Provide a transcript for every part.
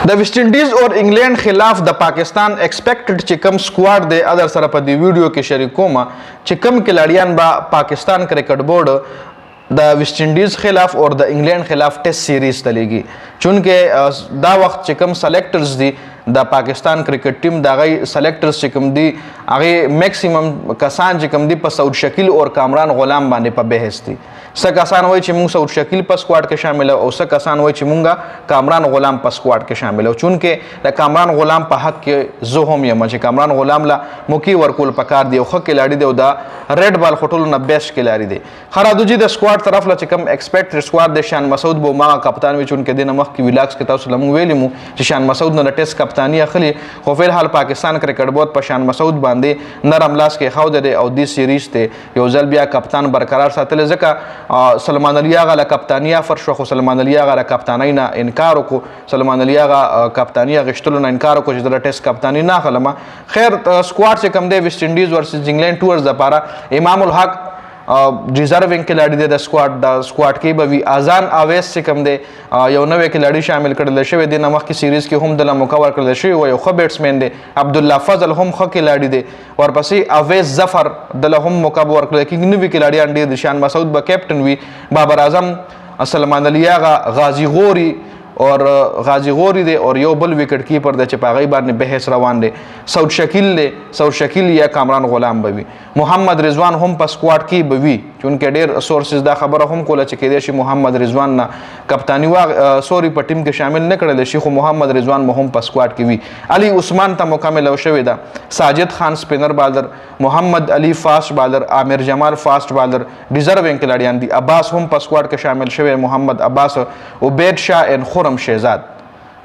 د ویسټ انډیز او انګلند خلاف د پاکستان ایکسپیکټډ چې کم سکواډ دی ادر سره په دې ویډیو کې شریکوم چې کم کلاړیان با پاکستان کرکټ بورډ د ویسټ انډیز خلاف او د انګلند خلاف ټیسټ سیریز تلیږي چونکه دا وخت چې کم سلیکټرز دي د پاکستان کرکټ ټیم د غي سلیکټرز چې کم دي هغه میکسیمم کسان چې کم دي په سعود شکیل او کامران غلام باندې په بحث دي څه کسان وایي چې موږ سعود شکیل په سکواډ کې شامل او څه کسان وایي چې موږ کامران غلام په سکواډ کې شامل او چونکه د کامران غلام په حق کې زه هم یم چې کامران غلام لا موکی ورکول پکار دی او خو کې لاړی دی او دا ریډ بال خټول نه بیسټ کې لاري دی خرادوجي د سکواډ طرف لا چې کم ایکسپیکټ سکواډ د شان مسعود بو ما کپتان وی چونکه د مخ کې ویلاکس کې تاسو لمو ویلمو چې شان مسعود نه ټیسټ کپتانی اخلي خو فل حال پاکستان کرکټ بورډ په شان مسعود باندې نرم لاس کې خو د او دی سیریز ته یو ځل بیا کپتان برقرار ساتل ځکه سلمان علي آغا له کپتانی افر شو خو سلمان علي آغا له کپتانی نه انکار وکړو سلمان علي آغا کپتانی غشتلو نه انکار وکړو چې د ټیسټ کپتانی نه خلما خیر سکواډ چې کم دی ویسټ انډیز ورسز انګلند ټورز د پاره امام الحق ډیزروینګ کلاړي دی د سکواډ کې به وی اذان اویس چې کم دی یو نوې کلاړي شامل کړل شوی دی نمخ کې سیریز کې هم د مکور کړل شوی او یو خو بیټسمن دی عبد الله فضل هم خو کلاړي دی ورپسې اویس ظفر د له هم مکور کړل کې نوې کلاړي انډي د شان مسعود به کیپټن وی بابر اعظم سلمان علي آغا غازی غوري اور غازی غوری دی اور یو بل وکټ کیپر د چپاغی باندې بحث روان دی سعود شکیل یا کامران غلام بوي محمد رضوان هم په سکواډ کې بوي چونکه ډیر سورسز دا خبره هم کوله چې کېدې شي محمد رضوان نه کپتانی سوري په ټیم کې شامل نه کړل شي خو محمد رضوان هم په سکواډ کې وي علي عثمان ته مکمل او شوی دا ساجد خان سپینر بالر محمد علي فاسټ بالر عامر جمال فاسټ بالر ډیزروینګ کلاړیان دي عباس هم په سکواډ کې شامل شوی محمد عباس عبید شاه ان خرم شهزاد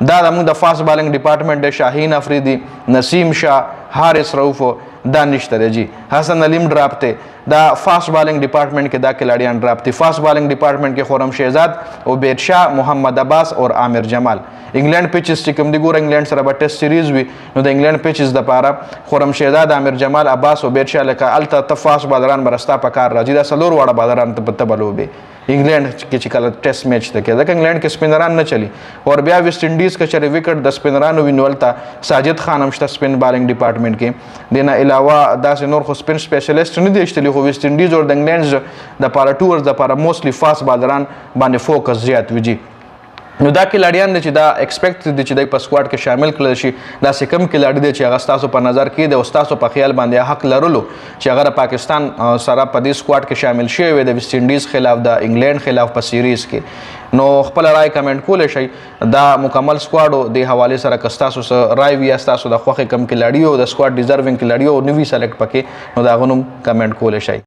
دا زموږ د فاسټ بالنګ ډپارټمنټ د شاهین افریدي نسیم شاه حارث رؤوف دا نشته جی حسن علیم ډراپ ته دا فاسټ بالنګ ډپارټمنټ کې دا کلاړیان ډراپ دي فاسټ بالنګ ډپارټمنټ کې خرم شهزاد عبید شاه محمد عباس اور عامر جمال انګلند پیچز چې کوم دی ګور انګلند سره به ټیسټ سیریز وي نو د انګلند پیچز د پاره خرم شهزاد عامر جمال عباس عبید شاه لکه الته تفاس بالران برستا پکار راځي دا سلور واړه بالران ته بلوبي انګلند کې چې کله ټیسټ میچ ته کې ځکه انګلند کې سپینران نه چلی اور بیا ویسټ انډیز کې چره وکټ د سپینرانو وینولتا ساجد خان هم شته سپین بالنګ ډپارټمنټ کې دینه علاوه داسې نور خو سپین سپیشلیسټ نه دی شتلی خو ویسټ انډیز او د انګلند د پاره ټورز د پاره موستلی فاست بالران باندې فوکس زیات ویجی نو دا کلاړیان چې دا ایکسپیکټ دي چې د په سکواډ کې شامل کړل شي دا سکم کلاړي دي چې هغه تاسو په نظر کې د استادو په خیال باندې حق لرلو چې هغه پاکستان سره په دې سکواډ کې شامل شي وي د ویسټ انډیز خلاف د انګلند خلاف په سیریز کې نو خپل رائے کمنټ کول شي دا مکمل سکواډ د حواله سره کستاسو سره رائے وي تاسو د خوخه کم کلاړي او د سکواډ ډیزروینګ کلاړي او نوی سلیکټ پکې نو دا غنوم کمنټ کول شي